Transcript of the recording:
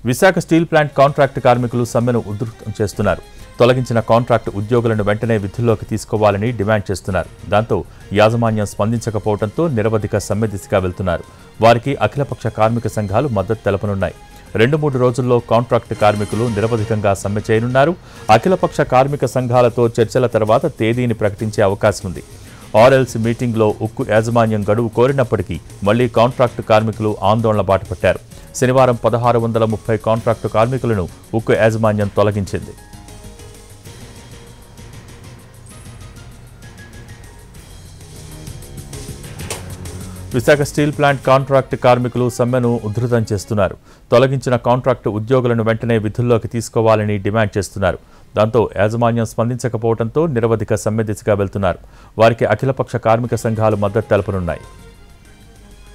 Visakha steel plant contract కార్మికులు సమ్మెను ఉధృతం చేస్తున్నారు. తొలగించిన కాంట్రాక్ట్ ఉద్యోగులను వెంటనే విధుల్లోకి తీసుకోవాలని డిమాండ్ చేస్తున్నారు. దాంతో యాజమాన్యం స్పందించకపోవడంతో నిరవధిక సమ్మె దిశగా వెళ్తున్నారు. వారికి అఖిలపక్ష కార్మిక సంఘాలు మద్దతు తెలపనున్నాయి. 2-3 రోజుల్లో కాంట్రాక్ట్ కార్మికులు నిరవధికంగా సమ్మె చేయనున్నారు. అఖిలపక్ష కార్మిక సంఘాలతో చర్చల తర్వాత తేదీని ప్రకటించే అవకాశం ఉంది. ఆర్ఎల్సీ మీటింగ్లో ఉక్కు యాజమాన్యం గడువు కోరినప్పటికీ మళ్లీ కాంట్రాక్టు కార్మికులు ఆందోళన బాటపట్టారు. శనివారం 1630 కాంట్రాక్టు కార్మికులను ఉక్కు యాజమాన్యం తొలగించింది. విశాఖ స్టీల్ ప్లాంట్ కాంట్రాక్ట్ కార్మికులు సమ్మెను ఉధృతం చేస్తున్నారు. తొలగించిన కాంట్రాక్టు ఉద్యోగులను వెంటనే విధుల్లోకి తీసుకోవాలని డిమాండ్ చేస్తున్నారు. దాంతో యాజమాన్యం స్పందించకపోవడంతో నిరవధిక సమ్మె దిశగా వెళ్తున్నారు. వారికి అఖిలపక్ష కార్మిక సంఘాలు మద్దతు తెలపనున్నాయి.